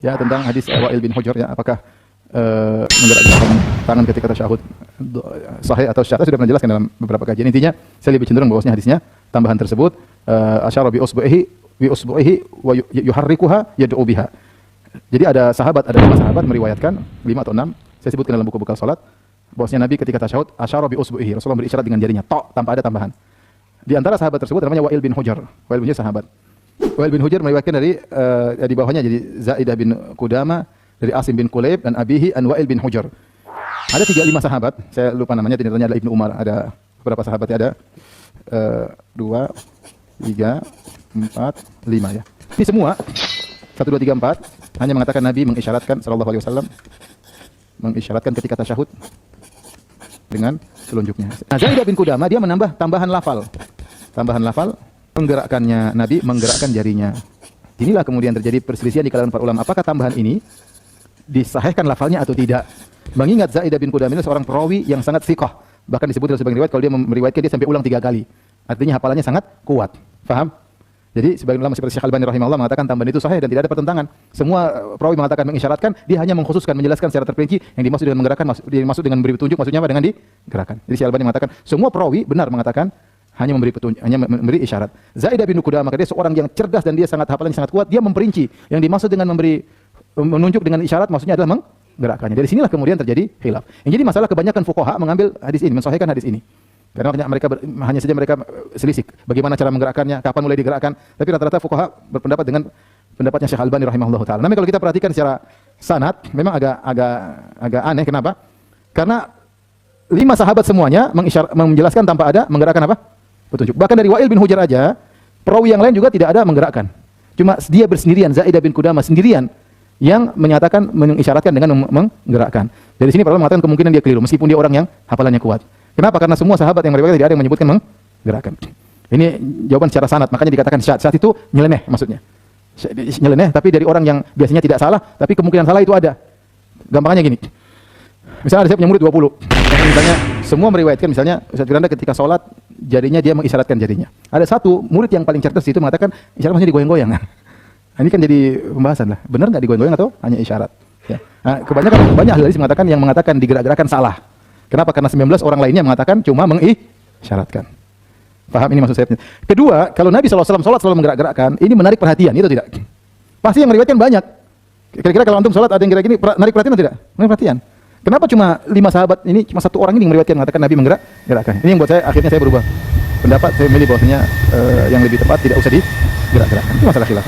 Ya, tentang hadis Wa'il bin Hujr ya, apakah menggerakkan tangan ketika tasyahud sahih atau syad? Saya sudah pernah jelaskan dalam beberapa kajian. Intinya saya lebih cenderung bahwasanya hadisnya tambahan tersebut asyara bi usbu'ihi wa yuharrikuha yad'u biha. Jadi ada 5 sahabat meriwayatkan 5 atau 6, saya sebutkan dalam buku bekal salat, bahwasanya Nabi ketika tasyahud asyara bi usbu'ihi, Rasulullah berisyarat dengan jarinya, tanpa ada tambahan. Di antara sahabat tersebut namanya Wa'il bin Hujr. Wa'il bin Hujr sahabat. Wa'il bin Hujr meriwayatkan dari di bawahnya jadi Zaidah bin Qudama, dari Asim bin Kulayb dan abihi an Wa'il bin Hujr. Ada 3-5 sahabat, saya lupa namanya, tidak ada Ibnu Umar, ada beberapa sahabatnya, ada 2, 3, 4, 5 ya. Ini semua 1, 2, 3, 4 hanya mengatakan Nabi mengisyaratkan sallallahu alaihi wasallam mengisyaratkan ketika tasyahud dengan telunjuknya. Nah, Zaidah bin Qudama dia menambah tambahan lafal. Tambahan lafal, menggerakkannya Nabi menggerakkan jarinya. Inilah kemudian terjadi perselisihan di kalangan para ulama, apakah tambahan ini disahihkan lafalnya atau tidak. Mengingat Zaidah bin Qudama ini seorang perawi yang sangat thiqah. Bahkan disebut dalam sebagian riwayat kalau dia meriwayatkan dia sampai ulang 3 kali. Artinya hafalannya sangat kuat. Faham? Jadi sebagian ulama seperti Syekh Al-Albani rahimahullah mengatakan tambahan itu sahih dan tidak ada pertentangan. Semua perawi mengatakan mengisyaratkan, dia hanya mengkhususkan menjelaskan secara terperinci yang dimaksud dengan menggerakkan, dimaksud dengan memberi petunjuk maksudnya apa? Dengan digerakkan. Jadi Syekh Al-Albani mengatakan semua perawi benar mengatakan hanya memberi petunjuk, hanya memberi isyarat. Zaidah bin Qudamah dia seorang yang cerdas dan dia sangat hafalannya sangat kuat, dia memperinci. Yang dimaksud dengan menunjuk dengan isyarat maksudnya adalah menggerakkannya. Dari sinilah kemudian terjadi khilaf. Yang jadi masalah kebanyakan fuqaha mengambil hadis ini, mensahihkan hadis ini. Karena hanya saja mereka selisih bagaimana cara menggerakkannya, kapan mulai digerakkan. Tapi rata-rata fuqaha berpendapat dengan pendapatnya Syekh Al-Albani rahimahullahu taala. Namun kalau kita perhatikan secara sanad memang agak aneh. Kenapa? Karena 5 sahabat semuanya menjelaskan tanpa ada menggerakkan apa? Petunjuk. Bahkan dari Wa'il bin Hujr aja, perawi yang lain juga tidak ada menggerakkan. Cuma dia bersendirian, Zaidah bin Qudamah sendirian yang menyatakan mengisyaratkan dengan menggerakkan. Dari sini para ulama mengatakan kemungkinan dia keliru meskipun dia orang yang hafalannya kuat. Kenapa? Karena semua sahabat yang meriwayatkan tidak ada yang menyebutkan menggerakkan. Ini jawaban secara sanad, makanya dikatakan syad. Syad itu nyeleneh maksudnya. Nyeleneh tapi dari orang yang biasanya tidak salah, tapi kemungkinan salah itu ada. Gampangnya gini. Misalnya saya punya murid 20. Misalnya semua meriwayatkan misalnya Ustaz Firanda ketika sholat jarinya dia mengisyaratkan jarinya. Ada satu murid yang paling cerdas itu mengatakan isyarat maksudnya digoyang-goyang. Nah, ini kan jadi pembahasan lah. Benar nggak digoyang-goyang atau hanya isyarat? Ya. Nah, banyak ahli hadis mengatakan yang mengatakan digerak-gerakan salah. Kenapa? Karena 19 orang lainnya mengatakan cuma mengisyaratkan. Paham ini maksud saya? Kedua, kalau Nabi SAW sholat selalu menggerak-gerakkan, ini menarik perhatian, itu tidak? Pasti yang meriwayatkan banyak. Kira-kira kalau antum sholat ada yang gerak gini, menarik perhatian atau tidak? Menarik perhatian. Kenapa cuma 5 sahabat ini, cuma 1 orang ini yang meriwayatkan mengatakan Nabi menggerak-gerakkan? Ini yang buat saya, akhirnya saya berubah pendapat, saya memilih bahwasanya yang lebih tepat tidak usah digerak-gerakkan. Itu masalah khilaf.